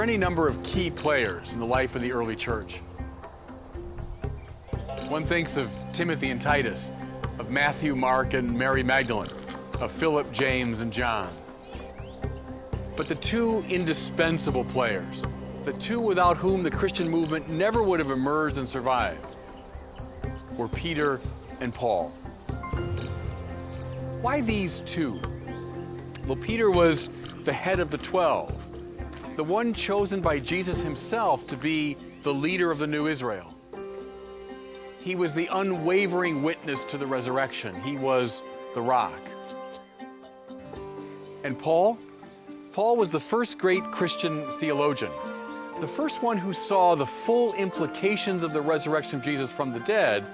are any number of key players in the life of the early church. One thinks of Timothy and Titus, of Matthew, Mark, and Mary Magdalene, of Philip, James, and John. But the two indispensable players, the two without whom the Christian movement never would have emerged and survived, were Peter and Paul. Why these two? Well, Peter was the head of the 12, the one chosen by Jesus himself to be the leader of the new Israel. He was the unwavering witness to the resurrection. He was the rock. And Paul? Paul was the first great Christian theologian, the first one who saw the full implications of the resurrection of Jesus from the dead,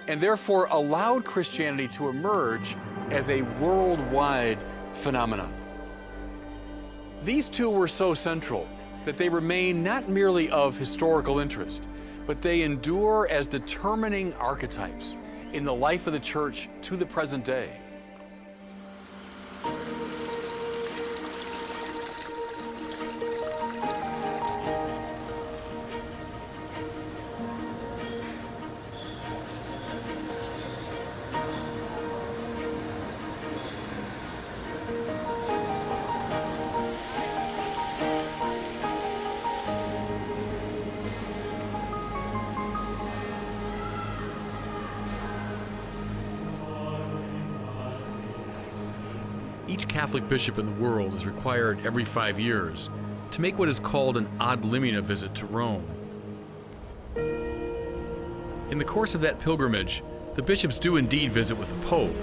and therefore allowed Christianity to emerge as a worldwide phenomenon. These two were so central that they remain not merely of historical interest, but they endure as determining archetypes in the life of the church to the present day. Each Catholic bishop in the world is required every 5 years to make what is called an ad limina visit to Rome. In the course of that pilgrimage, the bishops do indeed visit with the Pope,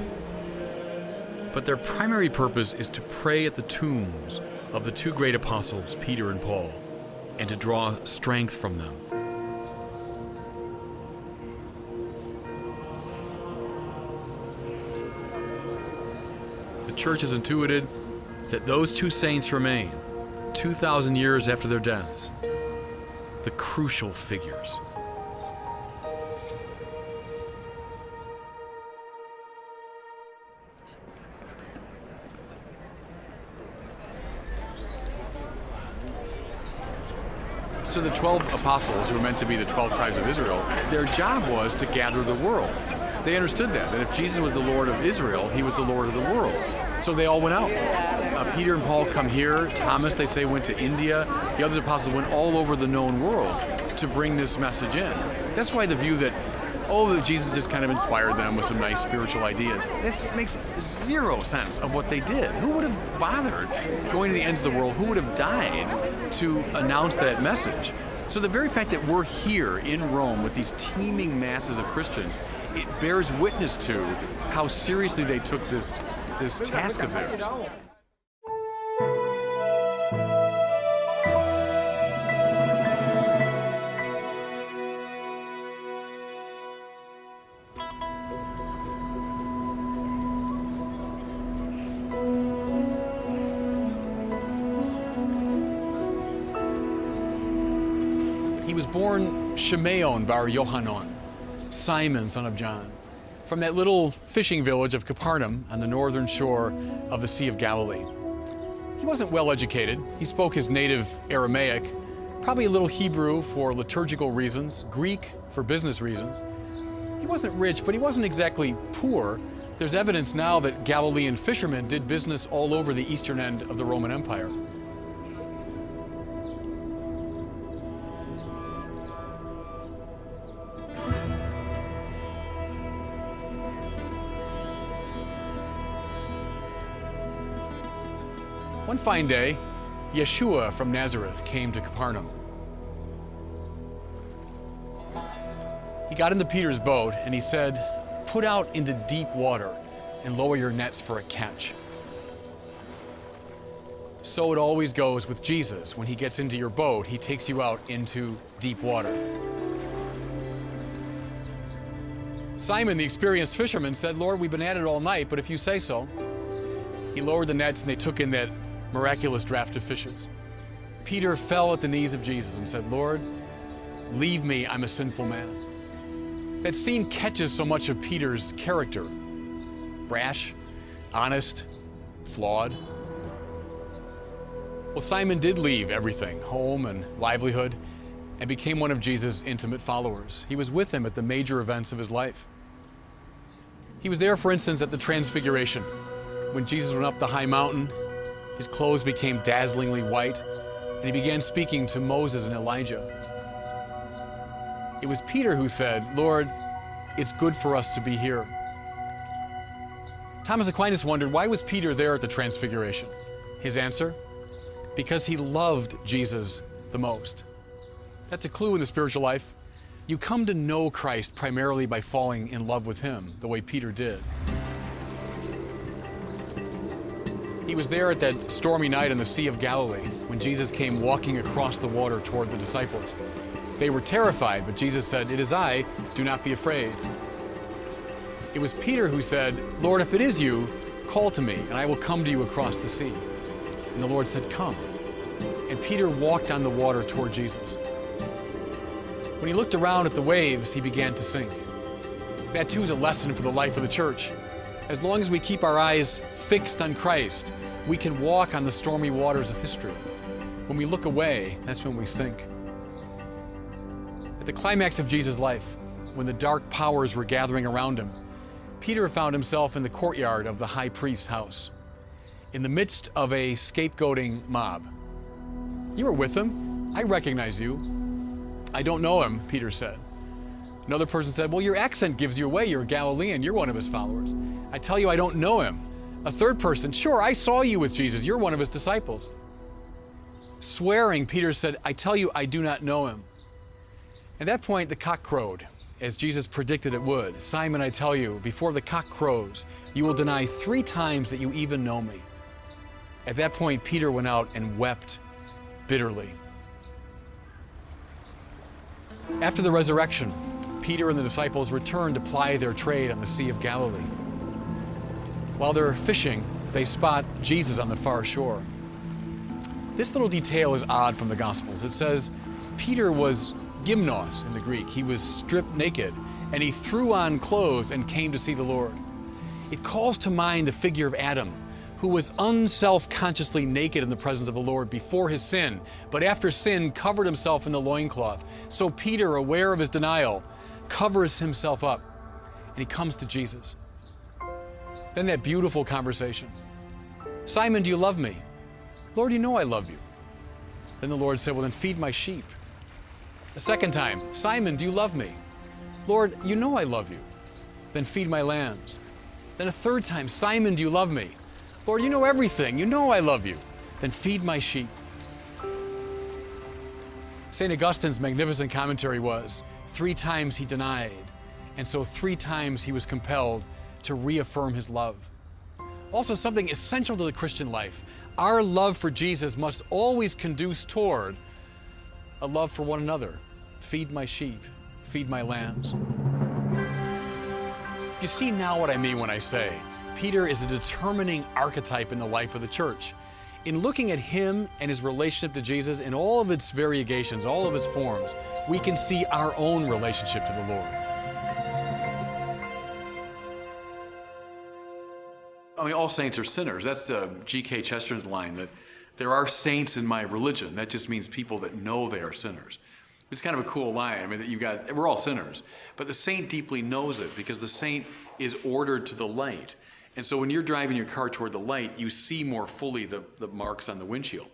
but their primary purpose is to pray at the tombs of the two great apostles, Peter and Paul, and to draw strength from them. The Church has intuited that those two saints remain, 2,000 years after their deaths, the crucial figures. So the 12 apostles, who were meant to be the 12 tribes of Israel, their job was to gather the world. They understood that if Jesus was the Lord of Israel, he was the Lord of the world. So they all went out. Peter and Paul come here. Thomas, they say, went to India. The other apostles went all over the known world to bring this message in. That's why the view that, that Jesus just kind of inspired them with some nice spiritual ideas, that makes zero sense of what they did. Who would have bothered going to the ends of the world? Who would have died to announce that message? So the very fact that we're here in Rome with these teeming masses of Christians, it bears witness to how seriously they took this task of theirs. He was born Shimeon bar Yohanan, Simon, son of John, from that little fishing village of Capernaum on the northern shore of the Sea of Galilee. He wasn't well educated. He spoke his native Aramaic, probably a little Hebrew for liturgical reasons, Greek for business reasons. He wasn't rich, but he wasn't exactly poor. There's evidence now that Galilean fishermen did business all over the eastern end of the Roman Empire. One fine day, Yeshua from Nazareth came to Capernaum. He got into Peter's boat and he said, "Put out into deep water and lower your nets for a catch." So it always goes with Jesus. When he gets into your boat, he takes you out into deep water. Simon, the experienced fisherman, said, "Lord, we've been at it all night, but if you say so." He lowered the nets and they took in that miraculous draft of fishes. Peter fell at the knees of Jesus and said, "Lord, leave me, I'm a sinful man." That scene catches so much of Peter's character. Brash, honest, flawed. Well, Simon did leave everything, home and livelihood, and became one of Jesus' intimate followers. He was with him at the major events of his life. He was there, for instance, at the Transfiguration. When Jesus went up the high mountain, his clothes became dazzlingly white, and he began speaking to Moses and Elijah. It was Peter who said, "Lord, it's good for us to be here." Thomas Aquinas wondered, why was Peter there at the Transfiguration? His answer? Because he loved Jesus the most. That's a clue in the spiritual life. You come to know Christ primarily by falling in love with him, the way Peter did. He was there at that stormy night on the Sea of Galilee when Jesus came walking across the water toward the disciples. They were terrified, but Jesus said, "It is I, do not be afraid." It was Peter who said, "Lord, if it is you, call to me, and I will come to you across the sea." And the Lord said, "Come." And Peter walked on the water toward Jesus. When he looked around at the waves, he began to sink. That too is a lesson for the life of the church. As long as we keep our eyes fixed on Christ, we can walk on the stormy waters of history. When we look away, that's when we sink. At the climax of Jesus' life, when the dark powers were gathering around him, Peter found himself in the courtyard of the high priest's house, in the midst of a scapegoating mob. "You were with him. I recognize you." "I don't know him," Peter said. Another person said, "Well, your accent gives you away. You're a Galilean. You're one of his followers." "I tell you, I don't know him." A third person, "Sure, I saw you with Jesus. You're one of his disciples." Swearing, Peter said, "I tell you, I do not know him." At that point, the cock crowed, as Jesus predicted it would. "Simon, I tell you, before the cock crows, you will deny 3 times that you even know me." At that point, Peter went out and wept bitterly. After the resurrection, Peter and the disciples returned to ply their trade on the Sea of Galilee. While they're fishing, they spot Jesus on the far shore. This little detail is odd from the Gospels. It says Peter was gymnos in the Greek. He was stripped naked, and he threw on clothes and came to see the Lord. It calls to mind the figure of Adam, who was unself-consciously naked in the presence of the Lord before his sin, but after sin covered himself in the loincloth. So Peter, aware of his denial, covers himself up, and he comes to Jesus. Then that beautiful conversation. "Simon, do you love me?" "Lord, you know I love you." Then the Lord said, "Well, then feed my sheep." A second time, "Simon, do you love me?" "Lord, you know I love you." "Then feed my lambs." Then a third time, "Simon, do you love me?" "Lord, you know everything. You know I love you." "Then feed my sheep." St. Augustine's magnificent commentary was, 3 times he denied, and so 3 times he was compelled to reaffirm his love. Also, something essential to the Christian life, our love for Jesus must always conduce toward a love for one another. Feed my sheep, feed my lambs. You see now what I mean when I say Peter is a determining archetype in the life of the church. In looking at him and his relationship to Jesus in all of its variegations, all of its forms, we can see our own relationship to the Lord. I mean, all saints are sinners. That's G.K. Chesterton's line that there are saints in my religion. That just means people that know they are sinners. It's kind of a cool line. I mean, that we're all sinners, but the saint deeply knows it because the saint is ordered to the light. And so when you're driving your car toward the light, you see more fully the marks on the windshield.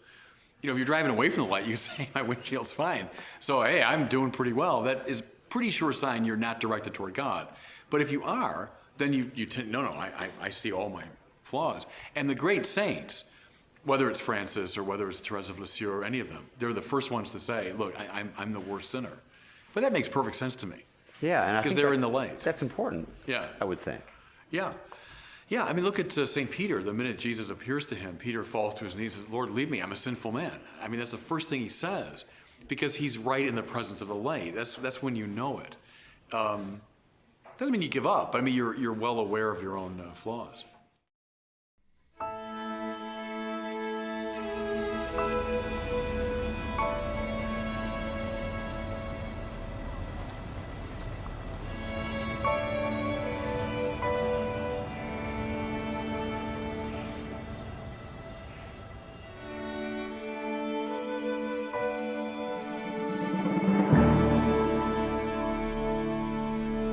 You know, if you're driving away from the light, you say, my windshield's fine. So, hey, I'm doing pretty well. That is a pretty sure sign you're not directed toward God. But if you are, then I see all my flaws. And the great saints, whether it's Francis or whether it's Therese of Lisieux or any of them, they're the first ones to say, look, I'm the worst sinner. But that makes perfect sense to me. Yeah, and because they're in the light. That's important. Yeah, I would think. Yeah. Yeah, I mean, look at St. Peter. The minute Jesus appears to him, Peter falls to his knees and says, Lord, leave me, I'm a sinful man. I mean, that's the first thing he says because he's right in the presence of the light. That's when you know it. Doesn't mean you give up, but I mean, you're well aware of your own flaws.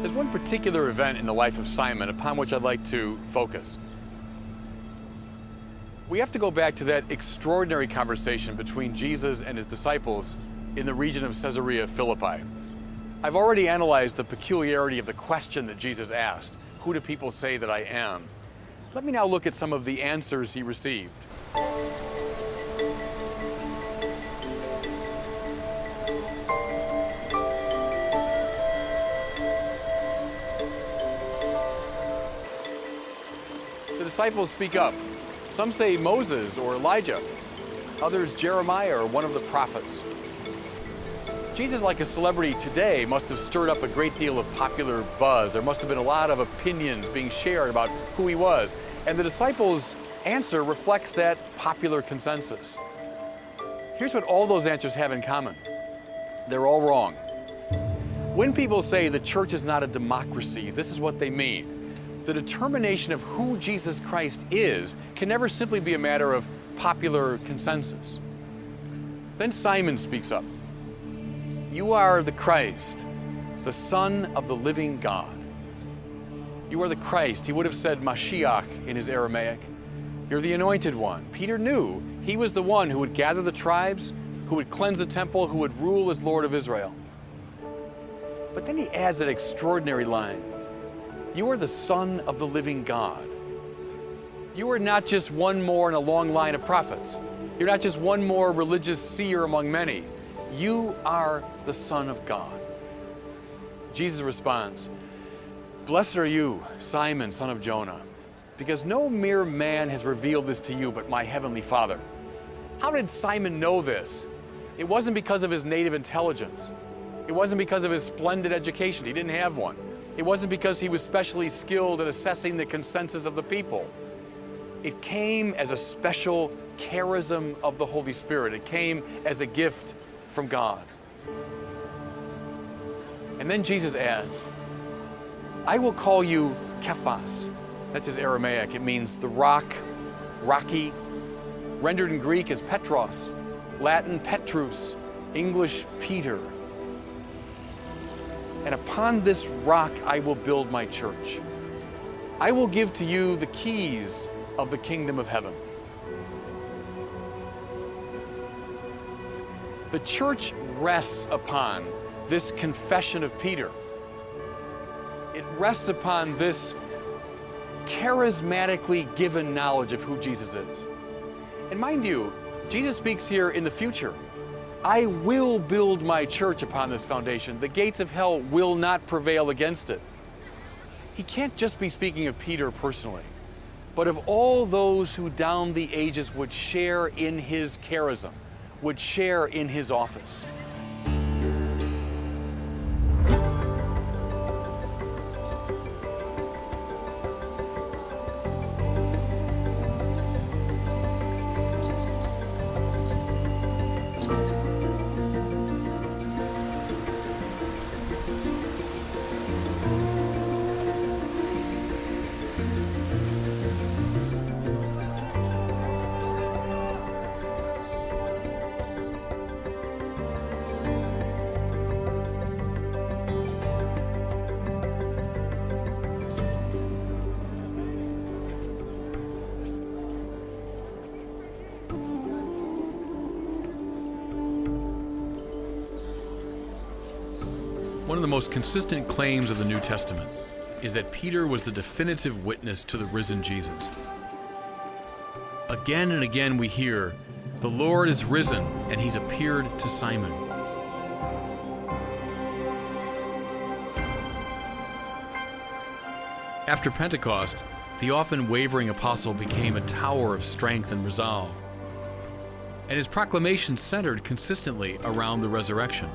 There's one particular event in the life of Simon upon which I'd like to focus. We have to go back to that extraordinary conversation between Jesus and his disciples in the region of Caesarea Philippi. I've already analyzed the peculiarity of the question that Jesus asked, "Who do people say that I am?" Let me now look at some of the answers he received. The disciples speak up. Some say Moses or Elijah. Others Jeremiah or one of the prophets. Jesus, like a celebrity today, must have stirred up a great deal of popular buzz. There must have been a lot of opinions being shared about who he was. And the disciples' answer reflects that popular consensus. Here's what all those answers have in common. They're all wrong. When people say the church is not a democracy, this is what they mean. The determination of who Jesus Christ is can never simply be a matter of popular consensus. Then Simon speaks up. "You are the Christ, the Son of the living God." You are the Christ. He would have said Mashiach in his Aramaic. You're the anointed one. Peter knew he was the one who would gather the tribes, who would cleanse the temple, who would rule as Lord of Israel. But then he adds that extraordinary line. You are the Son of the living God. You are not just one more in a long line of prophets. You're not just one more religious seer among many. You are the Son of God. Jesus responds, "Blessed are you, Simon, son of Jonah, because no mere man has revealed this to you but my heavenly Father." How did Simon know this? It wasn't because of his native intelligence. It wasn't because of his splendid education. He didn't have one. It wasn't because he was specially skilled at assessing the consensus of the people. It came as a special charism of the Holy Spirit. It came as a gift from God. And then Jesus adds, "I will call you Kephas." That's his Aramaic. It means the rock, rocky, rendered in Greek as Petros, Latin Petrus, English Peter. "And upon this rock I will build my church. I will give to you the keys of the kingdom of heaven." The church rests upon this confession of Peter. It rests upon this charismatically given knowledge of who Jesus is. And mind you, Jesus speaks here in the future. I will build my church upon this foundation. The gates of hell will not prevail against it. He can't just be speaking of Peter personally, but of all those who down the ages would share in his charism, would share in his office. One of the most consistent claims of the New Testament is that Peter was the definitive witness to the risen Jesus. Again and again we hear, "The Lord is risen, and he's appeared to Simon." After Pentecost, the often wavering apostle became a tower of strength and resolve, and his proclamation centered consistently around the resurrection.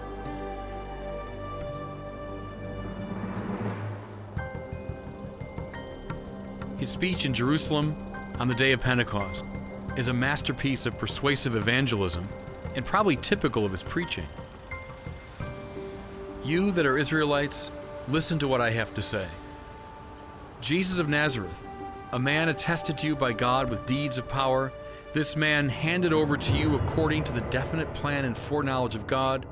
His speech in Jerusalem on the day of Pentecost is a masterpiece of persuasive evangelism and probably typical of his preaching. "You that are Israelites, listen to what I have to say. Jesus of Nazareth, a man attested to you by God with deeds of power, this man handed over to you according to the definite plan and foreknowledge of God,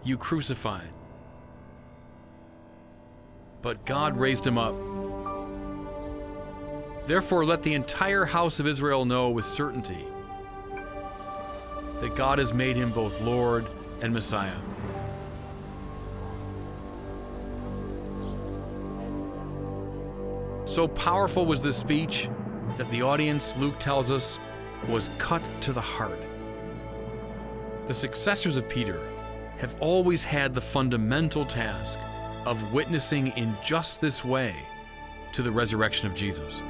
you crucified. but God raised him up. Therefore, let the entire house of Israel know with certainty that God has made him both Lord and Messiah. So powerful was this speech that the audience, Luke tells us, was cut to the heart. The successors of Peter have always had the fundamental task of witnessing in just this way to the resurrection of Jesus.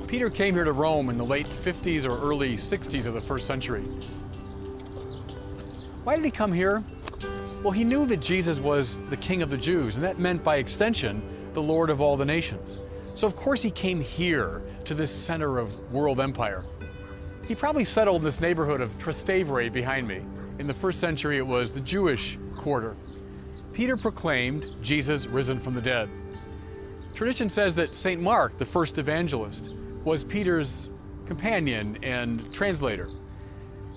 Peter came here to Rome in the late 50s or early 60s of the first century. Why did he come here? Well, he knew that Jesus was the King of the Jews, and that meant by extension, the Lord of all the nations. So of course he came here to this center of world empire. He probably settled in this neighborhood of Trastevere behind me. In the first century, it was the Jewish quarter. Peter proclaimed Jesus risen from the dead. Tradition says that St. Mark, the first evangelist, was Peter's companion and translator.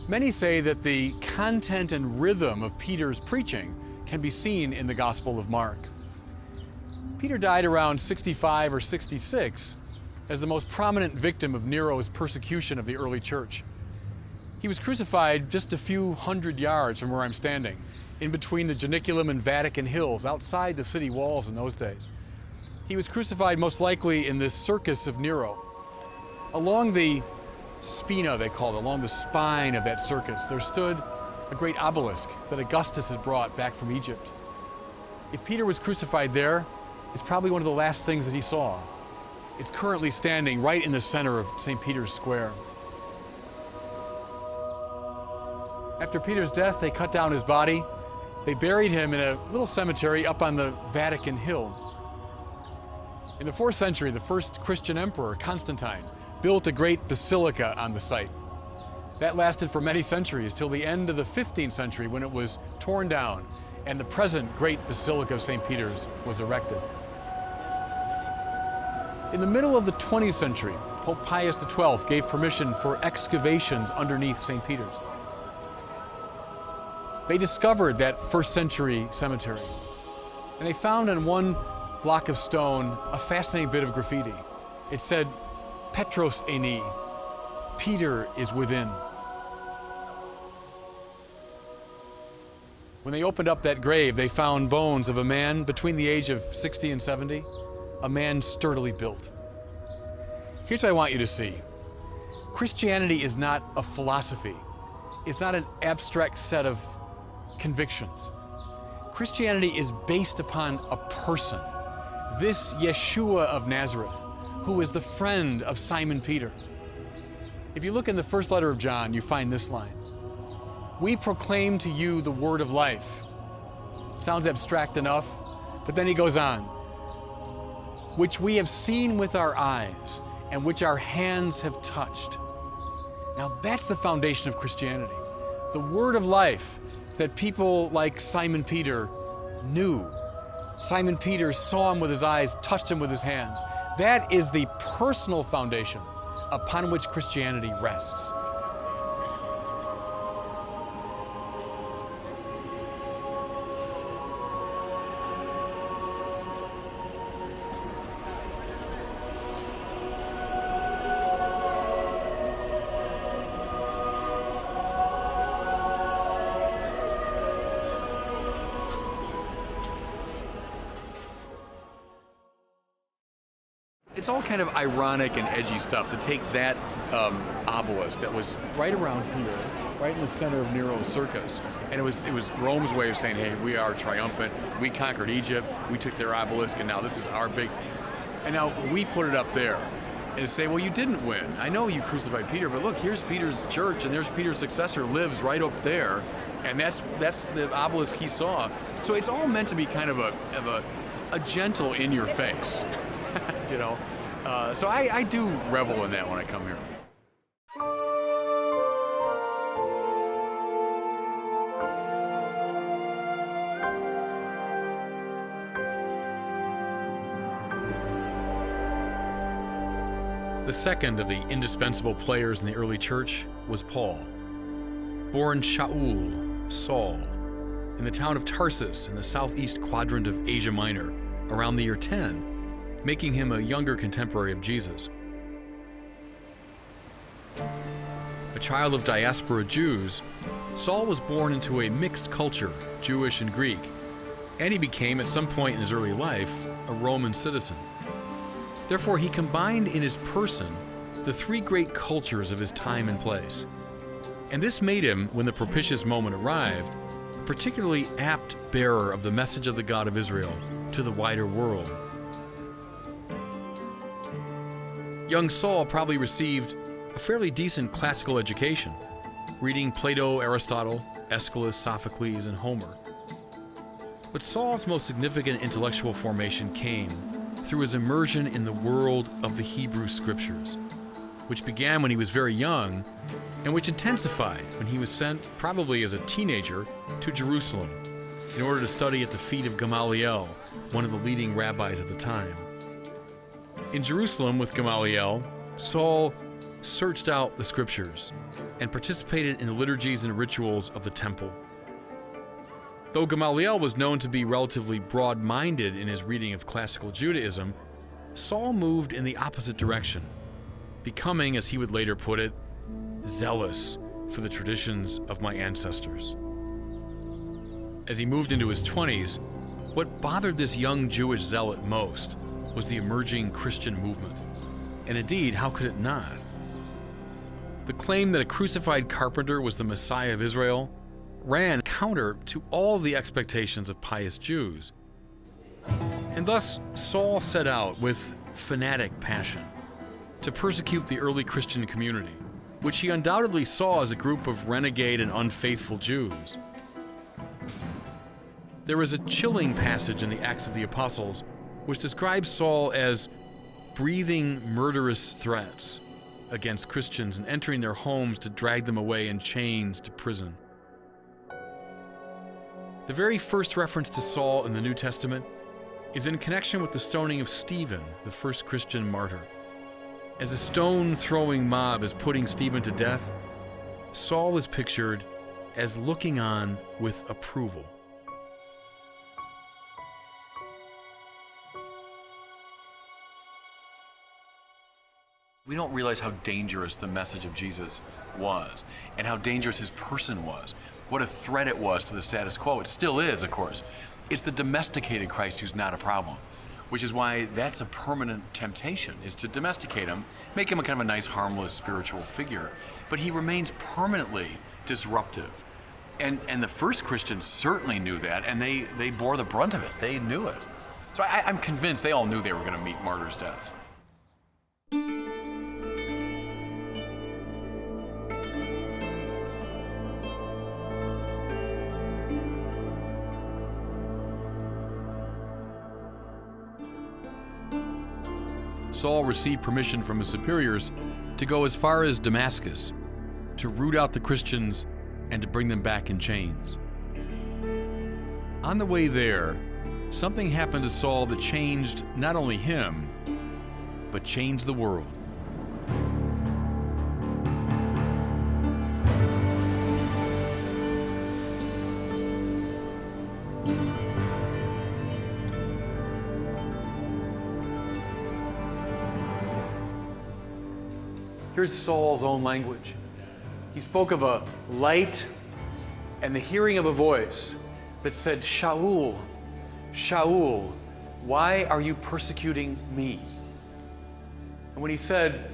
Many say that the content and rhythm of Peter's preaching can be seen in the Gospel of Mark. Peter died around 65 or 66 as the most prominent victim of Nero's persecution of the early church. He was crucified just a few hundred yards from where I'm standing, in between the Janiculum and Vatican hills, outside the city walls in those days. He was crucified most likely in this circus of Nero. Along the spina, they call it, along the spine of that circus, there stood a great obelisk that Augustus had brought back from Egypt. If Peter was crucified there, it's probably one of the last things that he saw. It's currently standing right in the center of St. Peter's Square. After Peter's death, they cut down his body. They buried him in a little cemetery up on the Vatican Hill. In the 4th century, the first Christian emperor, Constantine, built a great basilica on the site. That lasted for many centuries, till the end of the 15th century when it was torn down and the present great Basilica of St. Peter's was erected. In the middle of the 20th century, Pope Pius XII gave permission for excavations underneath St. Peter's. They discovered that 1st century cemetery, and they found on one block of stone a fascinating bit of graffiti. It said, "Petros eni," Peter is within. When they opened up that grave, they found bones of a man between the age of 60 and 70, a man sturdily built. Here's what I want you to see. Christianity is not a philosophy. It's not an abstract set of convictions. Christianity is based upon a person, this Yeshua of Nazareth, who is the friend of Simon Peter. If you look in the first letter of John, you find this line: "We proclaim to you the word of life." Sounds abstract enough, but then he goes on, "which we have seen with our eyes and which our hands have touched." Now that's the foundation of Christianity. The word of life that people like Simon Peter knew. Simon Peter saw him with his eyes, touched him with his hands. That is the personal foundation upon which Christianity rests. It's all kind of ironic and edgy stuff to take that obelisk that was right around here, right in the center of Nero's circus. And it was Rome's way of saying, hey, we are triumphant. We conquered Egypt. We took their obelisk, and now this is our big... And now we put it up there and say, well, you didn't win. I know you crucified Peter, but look, here's Peter's church, and there's Peter's successor lives right up there. And that's the obelisk he saw. So it's all meant to be kind of a gentle in your face. you know. So I do revel in that when I come here. The second of the indispensable players in the early church was Paul. Born Shaul, Saul, in the town of Tarsus in the southeast quadrant of Asia Minor around the year 10, making him a younger contemporary of Jesus. A child of diaspora Jews, Saul was born into a mixed culture, Jewish and Greek, and he became, at some point in his early life, a Roman citizen. Therefore, he combined in his person the three great cultures of his time and place. And this made him, when the propitious moment arrived, a particularly apt bearer of the message of the God of Israel to the wider world. Young Saul probably received a fairly decent classical education, reading Plato, Aristotle, Aeschylus, Sophocles, and Homer. But Saul's most significant intellectual formation came through his immersion in the world of the Hebrew Scriptures, which began when he was very young and which intensified when he was sent, probably as a teenager, to Jerusalem in order to study at the feet of Gamaliel, one of the leading rabbis at the time. In Jerusalem with Gamaliel, Saul searched out the Scriptures and participated in the liturgies and rituals of the temple. Though Gamaliel was known to be relatively broad-minded in his reading of classical Judaism, Saul moved in the opposite direction, becoming, as he would later put it, zealous for the traditions of my ancestors. As he moved into his 20s, what bothered this young Jewish zealot most was the emerging Christian movement. And indeed, how could it not? The claim that a crucified carpenter was the Messiah of Israel ran counter to all the expectations of pious Jews. And thus, Saul set out with fanatic passion to persecute the early Christian community, which he undoubtedly saw as a group of renegade and unfaithful Jews. There is a chilling passage in the Acts of the Apostles which describes Saul as breathing murderous threats against Christians and entering their homes to drag them away in chains to prison. The very first reference to Saul in the New Testament is in connection with the stoning of Stephen, the first Christian martyr. As a stone-throwing mob is putting Stephen to death, Saul is pictured as looking on with approval. We don't realize how dangerous the message of Jesus was and how dangerous his person was. What a threat it was to the status quo. It still is, of course. It's the domesticated Christ who's not a problem, which is why that's a permanent temptation, is to domesticate him, make him a kind of a nice, harmless spiritual figure. But he remains permanently disruptive. And the first Christians certainly knew that, and they bore the brunt of it. They knew it. So I'm convinced they all knew they were going to meet martyrs' deaths. Saul received permission from his superiors to go as far as Damascus, to root out the Christians and to bring them back in chains. On the way there, something happened to Saul that changed not only him, but changed the world. Here's Saul's own language. He spoke of a light and the hearing of a voice that said, "Shaul, Shaul, why are you persecuting me?" And when he said,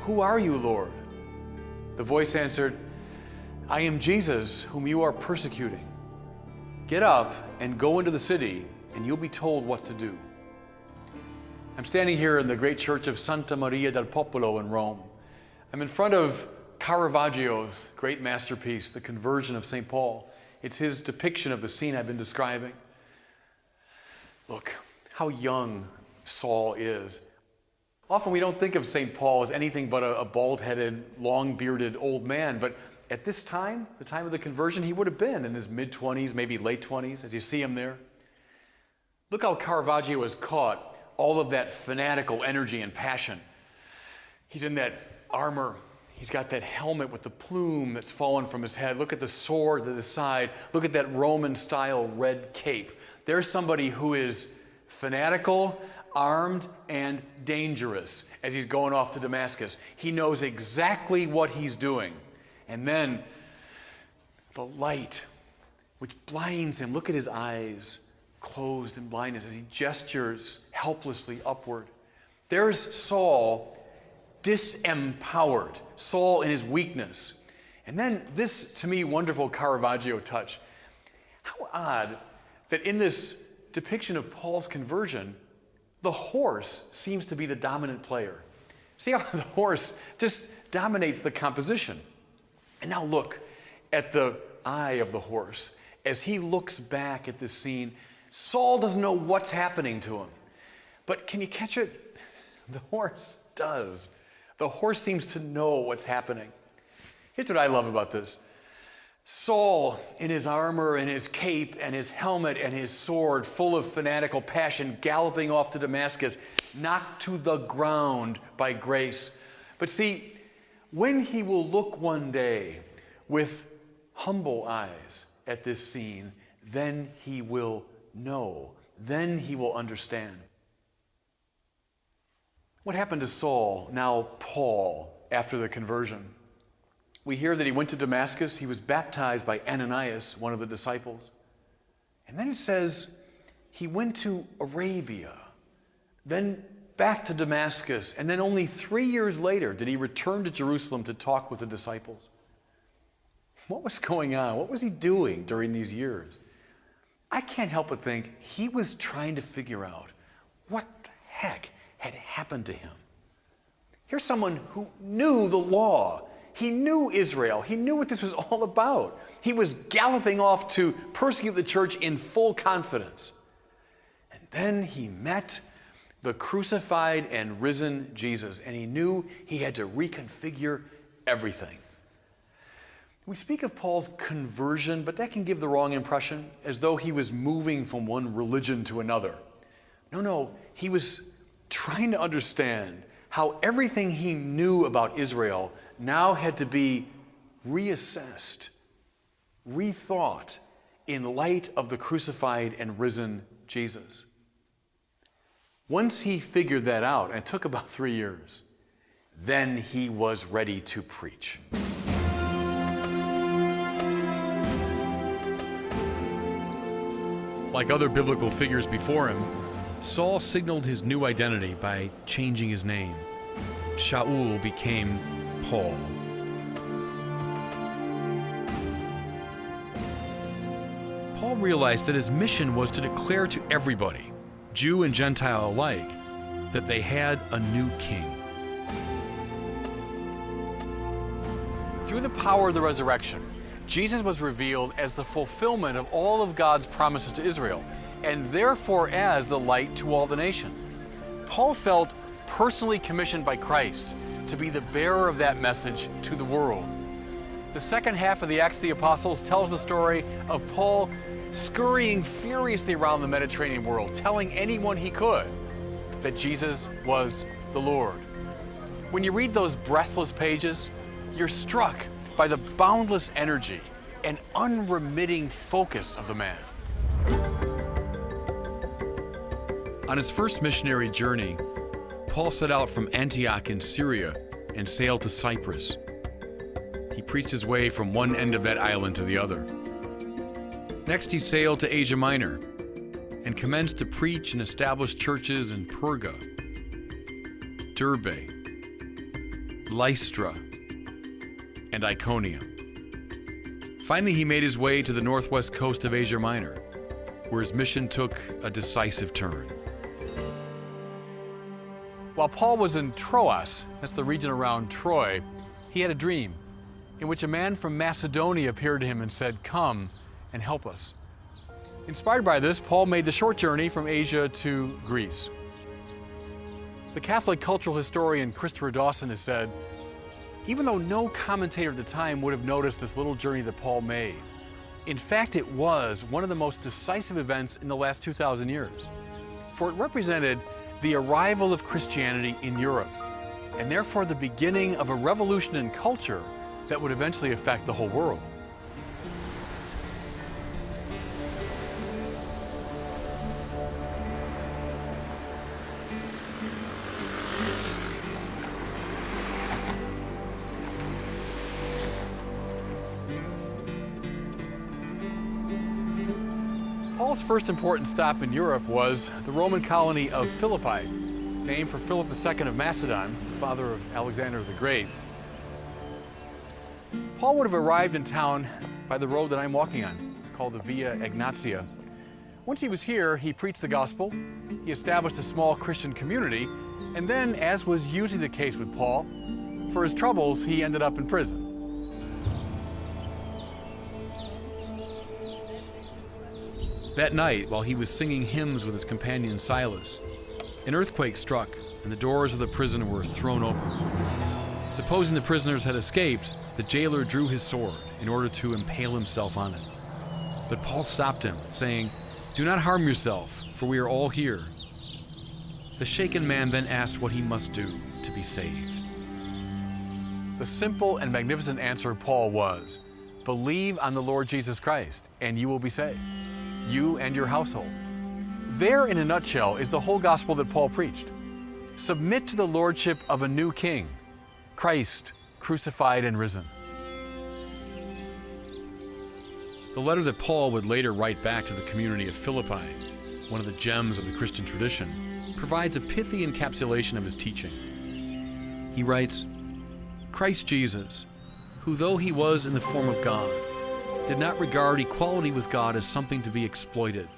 Who are you, Lord?" the voice answered, "I am Jesus, whom you are persecuting. Get up and go into the city, and you'll be told what to do." I'm standing here in the great church of Santa Maria del Popolo in Rome. I'm in front of Caravaggio's great masterpiece, The Conversion of St. Paul. It's his depiction of the scene I've been describing. Look, how young Saul is. Often we don't think of St. Paul as anything but a bald-headed, long-bearded old man, but at this time, the time of the conversion, he would have been in his mid-20s, maybe late 20s, as you see him there. Look how Caravaggio has caught all of that fanatical energy and passion. He's in that armor. He's got that helmet with the plume that's fallen from his head. Look at the sword at his side. Look at that Roman-style red cape. There's somebody who is fanatical, armed, and dangerous as he's going off to Damascus. He knows exactly what he's doing. And then the light, which blinds him. Look at his eyes closed in blindness as he gestures helplessly upward. There's Saul disempowered, Saul in his weakness. And then this, to me, wonderful Caravaggio touch. How odd that in this depiction of Paul's conversion, the horse seems to be the dominant player. See how the horse just dominates the composition. And now look at the eye of the horse. As he looks back at this scene, Saul doesn't know what's happening to him. But can you catch it? The horse does. The horse seems to know what's happening. Here's what I love about this. Saul, in his armor and his cape and his helmet and his sword, full of fanatical passion, galloping off to Damascus, knocked to the ground by grace. But see, when he will look one day with humble eyes at this scene, then he will know. Then he will understand. What happened to Saul, now Paul, after the conversion? We hear that he went to Damascus. He was baptized by Ananias, one of the disciples. And then it says he went to Arabia, then back to Damascus, and then only 3 years later did he return to Jerusalem to talk with the disciples. What was going on? What was he doing during these years? I can't help but think he was trying to figure out what the heck had happened to him. Here's someone who knew the law. He knew Israel. He knew what this was all about. He was galloping off to persecute the church in full confidence. And then he met the crucified and risen Jesus, and he knew he had to reconfigure everything. We speak of Paul's conversion, but that can give the wrong impression, as though he was moving from one religion to another. No, he was trying to understand how everything he knew about Israel now had to be reassessed, rethought in light of the crucified and risen Jesus. Once he figured that out, and it took about 3 years, then he was ready to preach. Like other biblical figures before him, Saul signaled his new identity by changing his name. Shaul became Paul. Paul realized that his mission was to declare to everybody, Jew and Gentile alike, that they had a new king. Through the power of the resurrection, Jesus was revealed as the fulfillment of all of God's promises to Israel, and therefore as the light to all the nations. Paul felt personally commissioned by Christ to be the bearer of that message to the world. The second half of the Acts of the Apostles tells the story of Paul scurrying furiously around the Mediterranean world, telling anyone he could that Jesus was the Lord. When you read those breathless pages, you're struck by the boundless energy and unremitting focus of the man. On his first missionary journey, Paul set out from Antioch in Syria and sailed to Cyprus. He preached his way from one end of that island to the other. Next, he sailed to Asia Minor and commenced to preach and establish churches in Perga, Derbe, Lystra, and Iconium. Finally, he made his way to the northwest coast of Asia Minor, where his mission took a decisive turn. While Paul was in Troas, that's the region around Troy, he had a dream in which a man from Macedonia appeared to him and said, "Come and help us." Inspired by this, Paul made the short journey from Asia to Greece. The Catholic cultural historian Christopher Dawson has said, even though no commentator at the time would have noticed this little journey that Paul made, in fact it was one of the most decisive events in the last 2,000 years. For it represented the arrival of Christianity in Europe, and therefore the beginning of a revolution in culture that would eventually affect the whole world. Paul's first important stop in Europe was the Roman colony of Philippi, named for Philip II of Macedon, the father of Alexander the Great. Paul would have arrived in town by the road that I'm walking on. It's called the Via Egnatia. Once he was here, he preached the gospel, he established a small Christian community, and then, as was usually the case with Paul, for his troubles, he ended up in prison. That night, while he was singing hymns with his companion Silas, an earthquake struck and the doors of the prison were thrown open. Supposing the prisoners had escaped, the jailer drew his sword in order to impale himself on it. But Paul stopped him, saying, "Do not harm yourself, for we are all here." The shaken man then asked what he must do to be saved. The simple and magnificent answer of Paul was, believe on the Lord Jesus Christ, and you will be saved, you and your household. There, in a nutshell, is the whole gospel that Paul preached. Submit to the lordship of a new king, Christ, crucified and risen. The letter that Paul would later write back to the community of Philippi, one of the gems of the Christian tradition, provides a pithy encapsulation of his teaching. He writes, "Christ Jesus, who though he was in the form of God, did not regard equality with God as something to be exploited,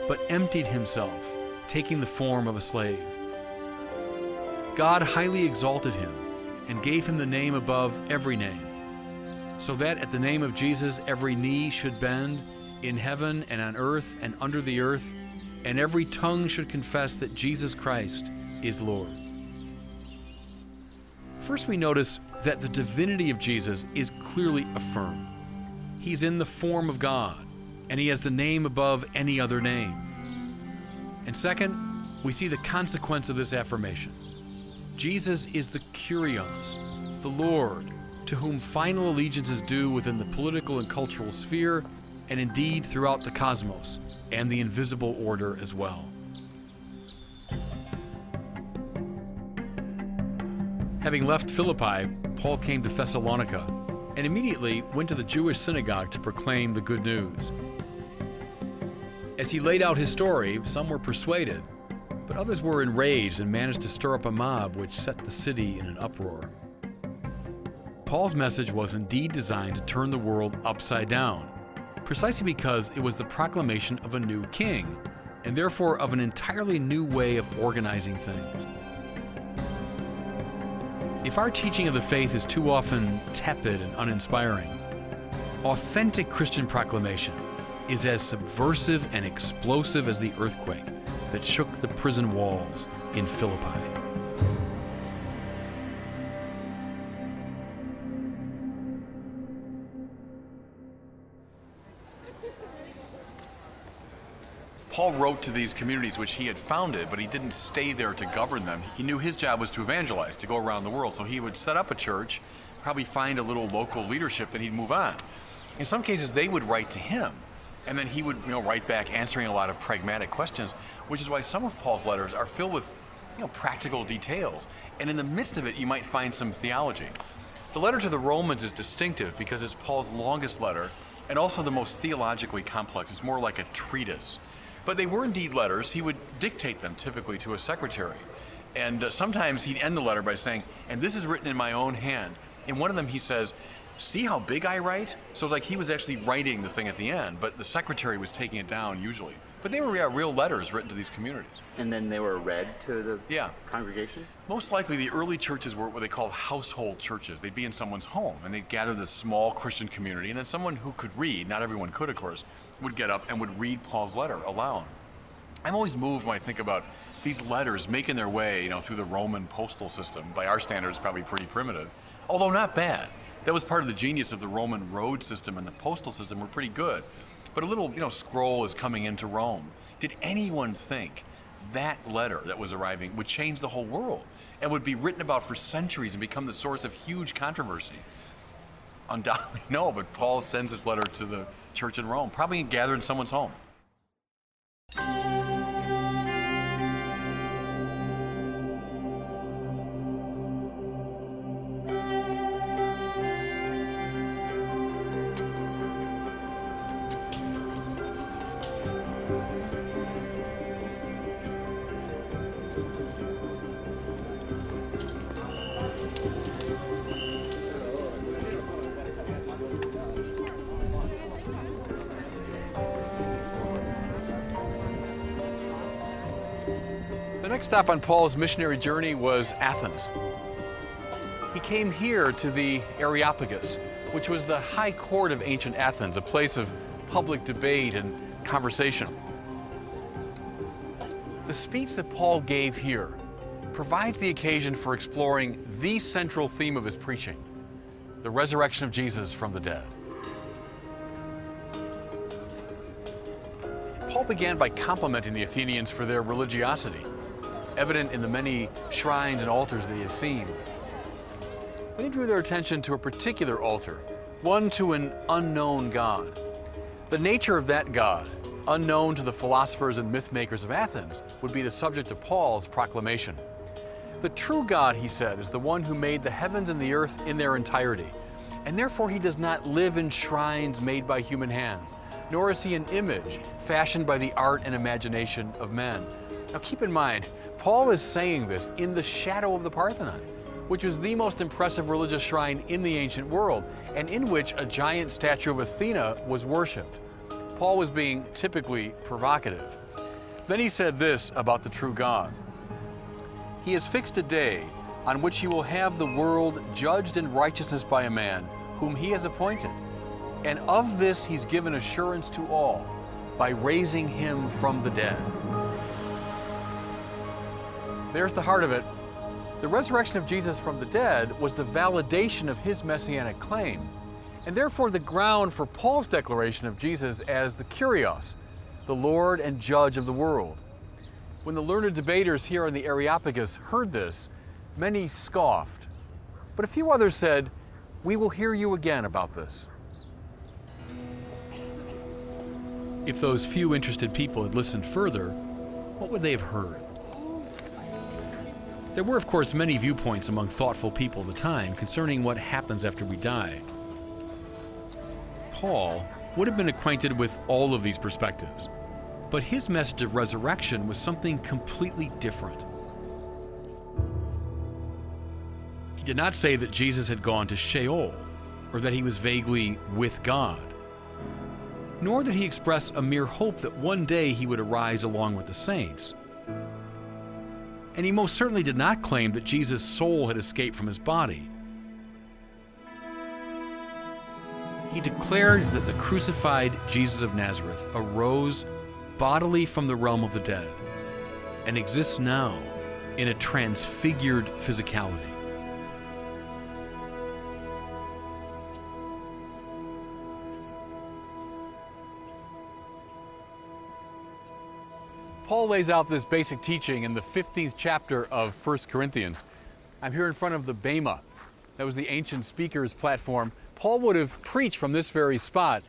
but emptied himself, taking the form of a slave. God highly exalted him and gave him the name above every name, so that at the name of Jesus every knee should bend in heaven and on earth and under the earth, and every tongue should confess that Jesus Christ is Lord." First, we notice that the divinity of Jesus is clearly affirmed. He's in the form of God, and he has the name above any other name. And second, we see the consequence of this affirmation. Jesus is the Kyrios, the Lord, to whom final allegiance is due within the political and cultural sphere, and indeed throughout the cosmos and the invisible order as well. Having left Philippi, Paul came to Thessalonica and immediately went to the Jewish synagogue to proclaim the good news. As he laid out his story, some were persuaded, but others were enraged and managed to stir up a mob which set the city in an uproar. Paul's message was indeed designed to turn the world upside down, precisely because it was the proclamation of a new king, and therefore of an entirely new way of organizing things. If our teaching of the faith is too often tepid and uninspiring, authentic Christian proclamation is as subversive and explosive as the earthquake that shook the prison walls in Philippi. Paul wrote to these communities which he had founded, but he didn't stay there to govern them. He knew his job was to evangelize, to go around the world. So he would set up a church, probably find a little local leadership, then he'd move on. In some cases, they would write to him, and then he would write back answering a lot of pragmatic questions, which is why some of Paul's letters are filled with practical details. And in the midst of it, you might find some theology. The letter to the Romans is distinctive because it's Paul's longest letter and also the most theologically complex. It's more like a treatise. But they were indeed letters. He would dictate them typically to a secretary. And sometimes he'd end the letter by saying, "And this is written in my own hand." In one of them he says, "See how big I write?" So it's like he was actually writing the thing at the end, but the secretary was taking it down usually. But they were real letters written to these communities. And then they were read to the Yeah. congregation? Most likely the early churches were what they called household churches. They'd be in someone's home and they'd gather this small Christian community, and then someone who could read, not everyone could of course, would get up and would read Paul's letter aloud. I'm always moved when I think about these letters making their way, through the Roman postal system. By our standards, probably pretty primitive, although not bad. That was part of the genius of the Roman road system, and the postal system were pretty good. But a little, scroll is coming into Rome. Did anyone think that letter that was arriving would change the whole world and would be written about for centuries and become the source of huge controversy? Undoubtedly no, but Paul sends this letter to the church in Rome, probably gathered in someone's home. The next stop on Paul's missionary journey was Athens. He came here to the Areopagus, which was the high court of ancient Athens, a place of public debate and conversation. The speech that Paul gave here provides the occasion for exploring the central theme of his preaching, the resurrection of Jesus from the dead. Paul began by complimenting the Athenians for their religiosity, evident in the many shrines and altars that he had seen. Then he drew their attention to a particular altar, one to an unknown God. The nature of that God, unknown to the philosophers and myth makers of Athens, would be the subject of Paul's proclamation. The true God, he said, is the one who made the heavens and the earth in their entirety, and therefore he does not live in shrines made by human hands, nor is he an image fashioned by the art and imagination of men. Now keep in mind, Paul is saying this in the shadow of the Parthenon, which was the most impressive religious shrine in the ancient world, and in which a giant statue of Athena was worshipped. Paul was being typically provocative. Then he said this about the true God. He has fixed a day on which he will have the world judged in righteousness by a man whom he has appointed. And of this he's given assurance to all by raising him from the dead. There's the heart of it. The resurrection of Jesus from the dead was the validation of his messianic claim, and therefore the ground for Paul's declaration of Jesus as the Kyrios, the Lord and Judge of the world. When the learned debaters here on the Areopagus heard this, many scoffed, but a few others said, "We will hear you again about this." If those few interested people had listened further, what would they have heard? There were, of course, many viewpoints among thoughtful people of the time concerning what happens after we die. Paul would have been acquainted with all of these perspectives, but his message of resurrection was something completely different. He did not say that Jesus had gone to Sheol, or that he was vaguely with God. Nor did he express a mere hope that one day he would arise along with the saints. And he most certainly did not claim that Jesus' soul had escaped from his body. He declared that the crucified Jesus of Nazareth arose bodily from the realm of the dead and exists now in a transfigured physicality. Paul lays out this basic teaching in the 15th chapter of 1 Corinthians. I'm here in front of the Bema. That was the ancient speaker's platform. Paul would have preached from this very spot.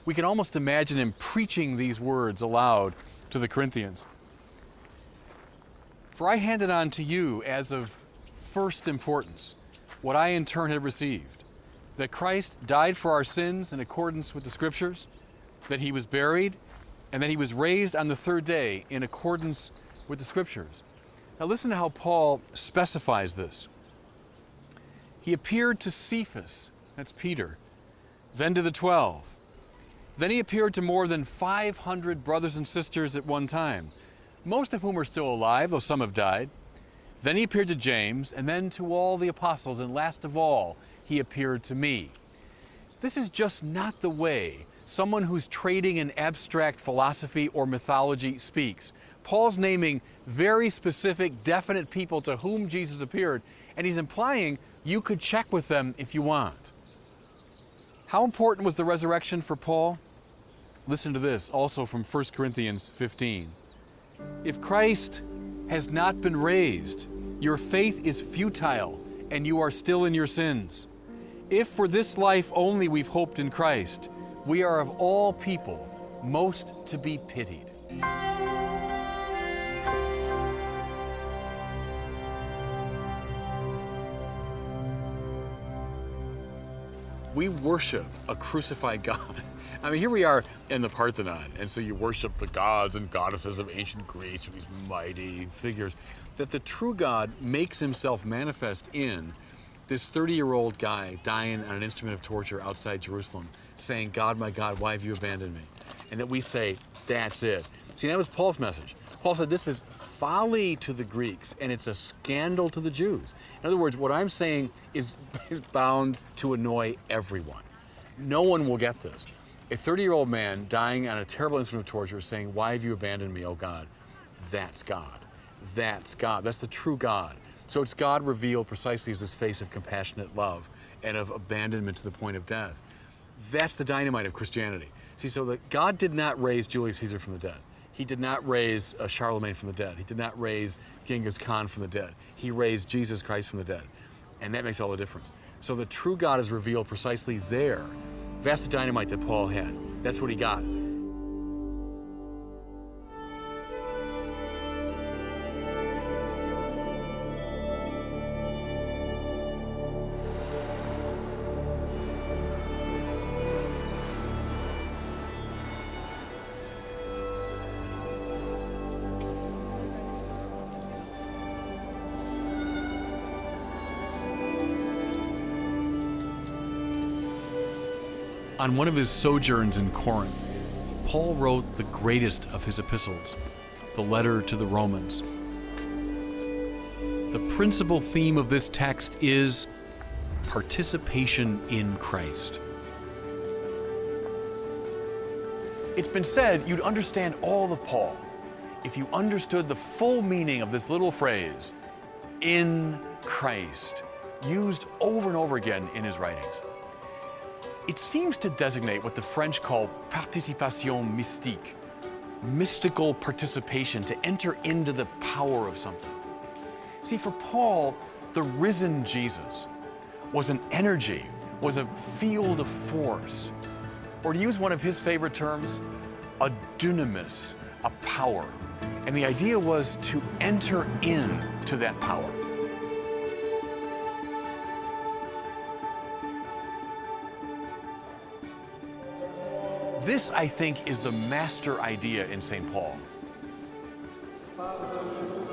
We can almost imagine him preaching these words aloud to the Corinthians. For I handed on to you as of first importance what I in turn had received, that Christ died for our sins in accordance with the Scriptures, that he was buried, and that he was raised on the third day in accordance with the Scriptures. Now listen to how Paul specifies this. He appeared to Cephas, that's Peter, then to the 12. Then he appeared to more than 500 brothers and sisters at one time, most of whom are still alive, though some have died. Then he appeared to James, and then to all the apostles, and last of all, he appeared to me. This is just not the way someone who's trading in abstract philosophy or mythology speaks. Paul's naming very specific, definite people to whom Jesus appeared, and he's implying you could check with them if you want. How important was the resurrection for Paul? Listen to this, also from 1 Corinthians 15. If Christ has not been raised, your faith is futile, and you are still in your sins. If for this life only we've hoped in Christ, we are of all people most to be pitied. We worship a crucified God. I mean, here we are in the Parthenon, and so you worship the gods and goddesses of ancient Greece, these mighty figures, that the true God makes himself manifest in this 30-year-old guy dying on an instrument of torture outside Jerusalem, saying, God, my God, why have you abandoned me? And that we say, that's it. See, that was Paul's message. Paul said this is folly to the Greeks, and it's a scandal to the Jews. In other words, what I'm saying is bound to annoy everyone. No one will get this. A 30-year-old man dying on a terrible instrument of torture saying, why have you abandoned me, oh God? That's God. That's God. That's the true God. So it's God revealed precisely as this face of compassionate love and of abandonment to the point of death. That's the dynamite of Christianity. See, so that God did not raise Julius Caesar from the dead. He did not raise Charlemagne from the dead. He did not raise Genghis Khan from the dead. He raised Jesus Christ from the dead. And that makes all the difference. So the true God is revealed precisely there. That's the dynamite that Paul had. That's what he got. On one of his sojourns in Corinth, Paul wrote the greatest of his epistles, the letter to the Romans. The principal theme of this text is participation in Christ. It's been said you'd understand all of Paul if you understood the full meaning of this little phrase, in Christ, used over and over again in his writings. It seems to designate what the French call participation mystique, mystical participation, to enter into the power of something. See, for Paul, the risen Jesus was an energy, was a field of force, or to use one of his favorite terms, a dunamis, a power. And the idea was to enter into that power. This, I think, is the master idea in St. Paul.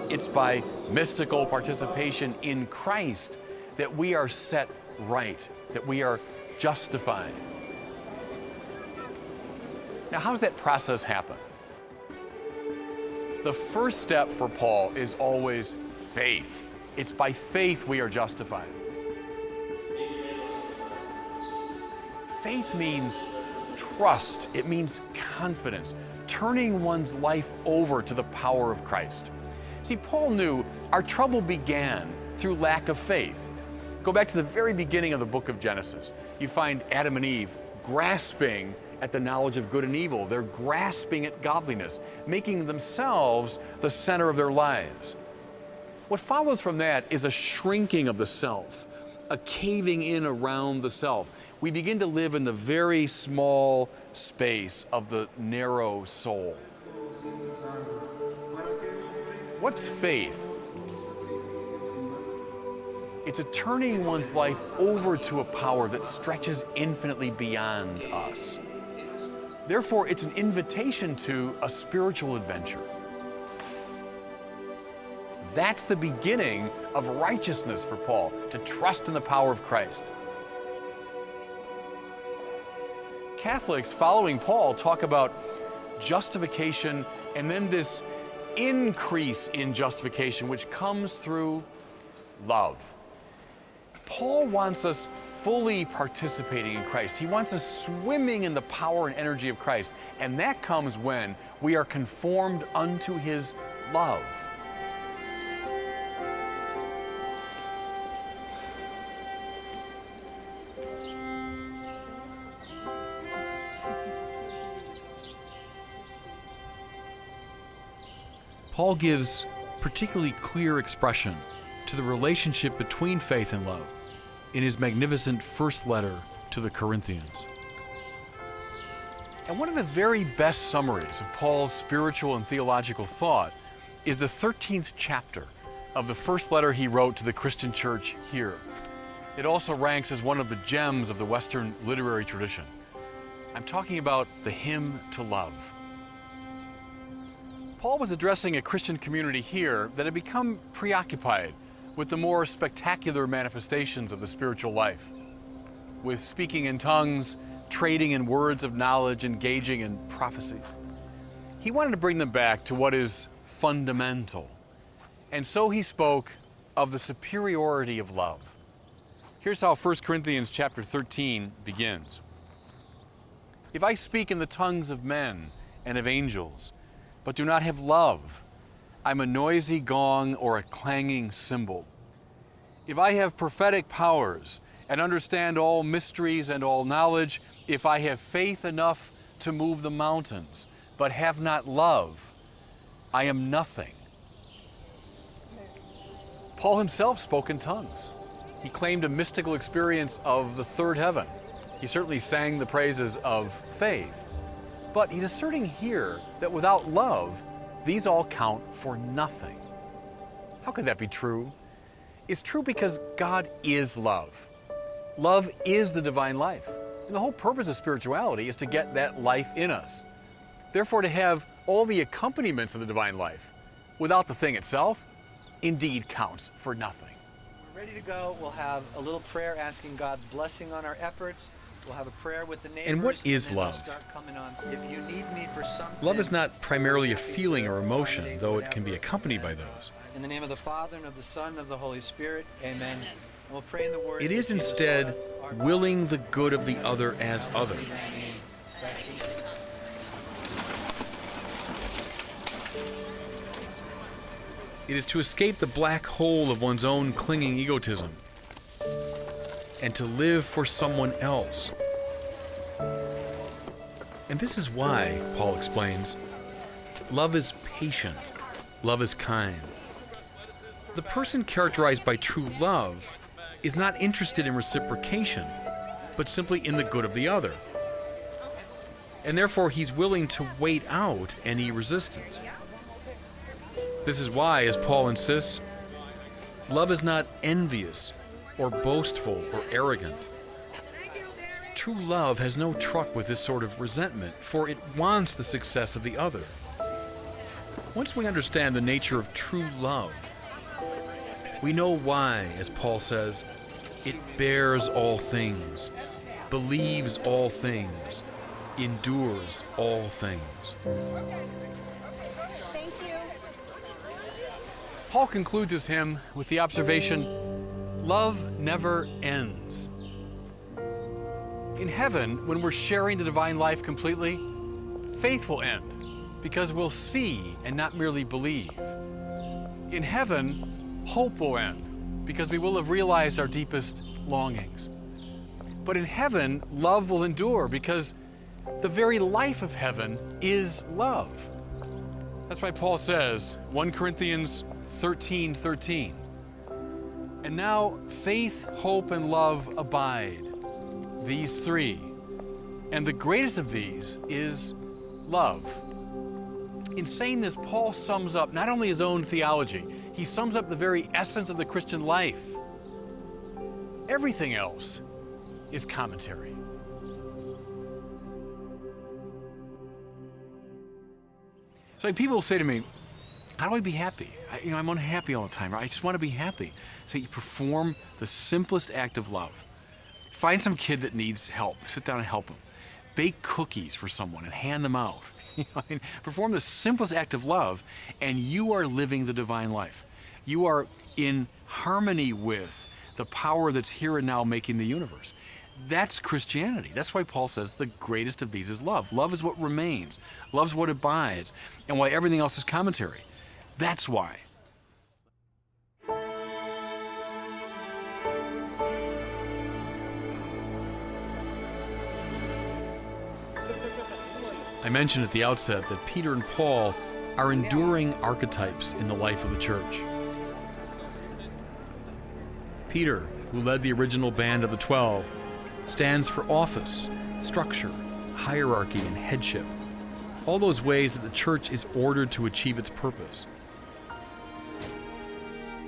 It's by mystical participation in Christ that we are set right, that we are justified. Now, how does that process happen? The first step for Paul is always faith. It's by faith we are justified. Faith means trust. It means confidence, turning one's life over to the power of Christ. See, Paul knew our trouble began through lack of faith. Go back to the very beginning of the book of Genesis. You find Adam and Eve grasping at the knowledge of good and evil. They're grasping at godliness, making themselves the center of their lives. What follows from that is a shrinking of the self, a caving in around the self. We begin to live in the very small space of the narrow soul. What's faith? It's a turning one's life over to a power that stretches infinitely beyond us. Therefore, it's an invitation to a spiritual adventure. That's the beginning of righteousness for Paul, to trust in the power of Christ. Catholics following Paul talk about justification and then this increase in justification which comes through love. Paul wants us fully participating in Christ. He wants us swimming in the power and energy of Christ. And that comes when we are conformed unto his love. Paul gives particularly clear expression to the relationship between faith and love in his magnificent first letter to the Corinthians. And one of the very best summaries of Paul's spiritual and theological thought is the 13th chapter of the first letter he wrote to the Christian church here. It also ranks as one of the gems of the Western literary tradition. I'm talking about the Hymn to Love. Paul was addressing a Christian community here that had become preoccupied with the more spectacular manifestations of the spiritual life, with speaking in tongues, trading in words of knowledge, engaging in prophecies. He wanted to bring them back to what is fundamental. And so he spoke of the superiority of love. Here's how 1 Corinthians chapter 13 begins. If I speak in the tongues of men and of angels, but do not have love, I'm a noisy gong or a clanging cymbal. If I have prophetic powers and understand all mysteries and all knowledge, if I have faith enough to move the mountains, but have not love, I am nothing. Paul himself spoke in tongues. He claimed a mystical experience of the third heaven. He certainly sang the praises of faith. But he's asserting here that without love, these all count for nothing. How could that be true? It's true because God is love. Love is the divine life. And the whole purpose of spirituality is to get that life in us. Therefore, to have all the accompaniments of the divine life without the thing itself indeed counts for nothing. We're ready to go. We'll have a little prayer asking God's blessing on our efforts. We'll have a prayer with the neighbors. And what is then we'll love? start coming on. If you need me for something, Love is not primarily a feeling or emotion, though it can be accompanied by those. in the name of the Father, and of the Son, and of the Holy Spirit, amen. And we'll pray in the word. It is instead willing the good of the other as other. It is to escape the black hole of one's own clinging egotism and to live for someone else. And this is why, Paul explains, love is patient, love is kind. The person characterized by true love is not interested in reciprocation, but simply in the good of the other. And therefore he's willing to wait out any resistance. This is why, as Paul insists, love is not envious or boastful or arrogant. True love has no truck with this sort of resentment, for it wants the success of the other. Once we understand the nature of true love, we know why, as Paul says, it bears all things, believes all things, endures all things. Thank you. Paul concludes his hymn with the observation, love never ends. In heaven, when we're sharing the divine life completely, faith will end because we'll see and not merely believe. In heaven, hope will end because we will have realized our deepest longings. But in heaven, love will endure because the very life of heaven is love. That's why Paul says, 1 Corinthians 13:13, and now faith, hope, and love abide, these three, and the greatest of these is love. In saying this, Paul sums up not only his own theology, he sums up the very essence of the Christian life. Everything else is commentary. So people say to me, how do I be happy? I'm unhappy all the time. I just want to be happy. So you perform the simplest act of love. Find some kid that needs help. Sit down and help them. Bake cookies for someone and hand them out. Perform the simplest act of love, and you are living the divine life. You are in harmony with the power that's here and now making the universe. That's Christianity. That's why Paul says the greatest of these is love. Love is what remains. Love's what abides, and why everything else is commentary. That's why. I mentioned at the outset that Peter and Paul are enduring archetypes in the life of the church. Peter, who led the original band of the 12, stands for office, structure, hierarchy, and headship. All those ways that the church is ordered to achieve its purpose.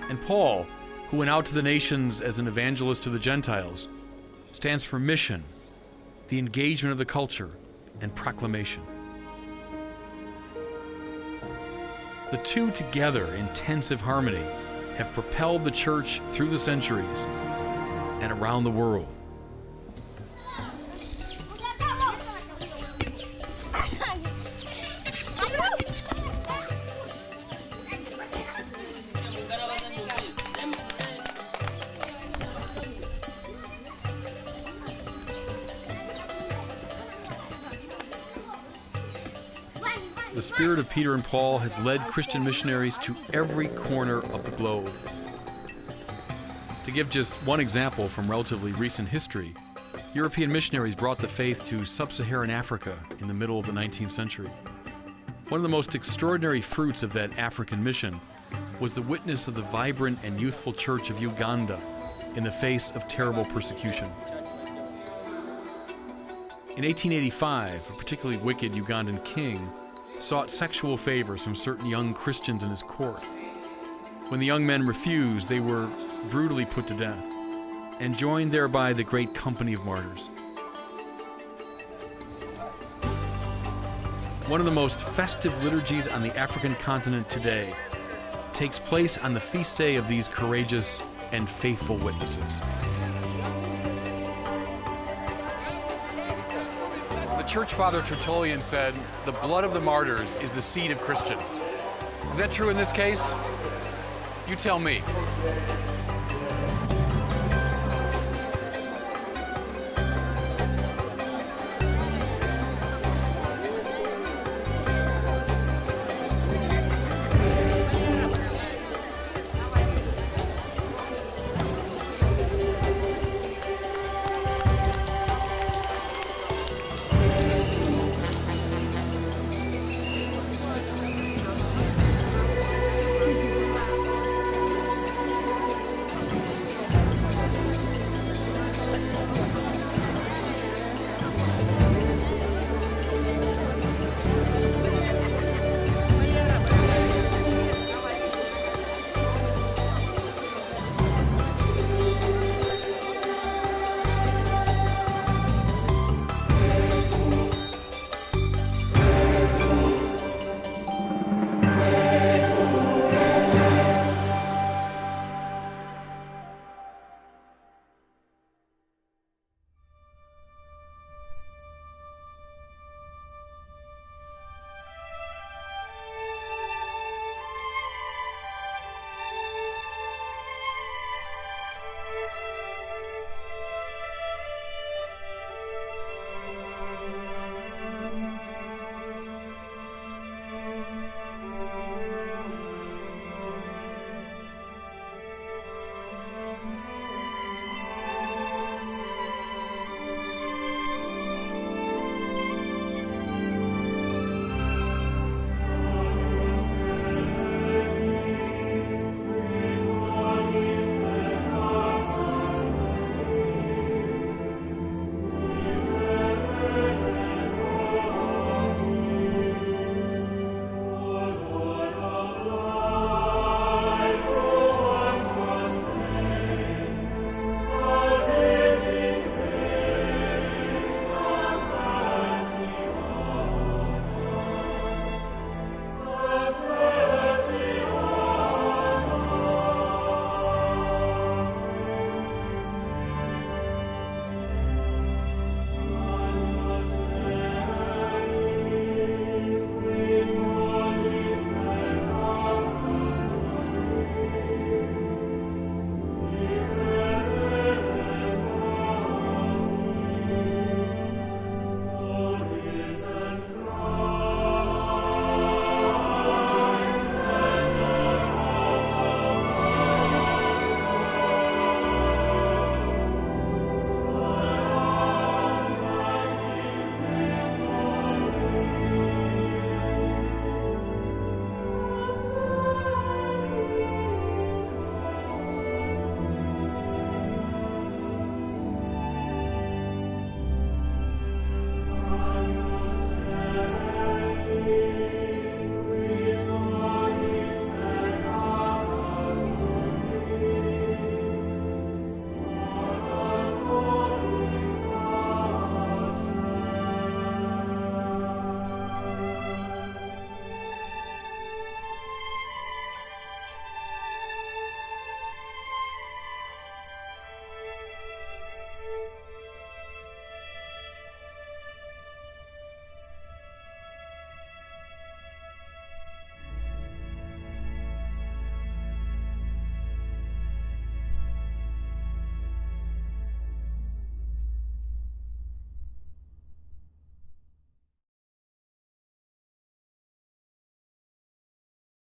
And Paul, who went out to the nations as an evangelist to the Gentiles, stands for mission, the engagement of the culture, and proclamation. The two together, in intensive harmony, have propelled the church through the centuries and around the world. The spirit of Peter and Paul has led Christian missionaries to every corner of the globe. To give just one example from relatively recent history, European missionaries brought the faith to sub-Saharan Africa in the middle of the 19th century. One of the most extraordinary fruits of that African mission was the witness of the vibrant and youthful church of Uganda in the face of terrible persecution. In 1885, a particularly wicked Ugandan king sought sexual favors from certain young Christians in his court. When the young men refused, they were brutally put to death and joined thereby the great company of martyrs. One of the most festive liturgies on the African continent today takes place on the feast day of these courageous and faithful witnesses. The church father Tertullian said, "The blood of the martyrs is the seed of Christians." Is that true in this case? You tell me.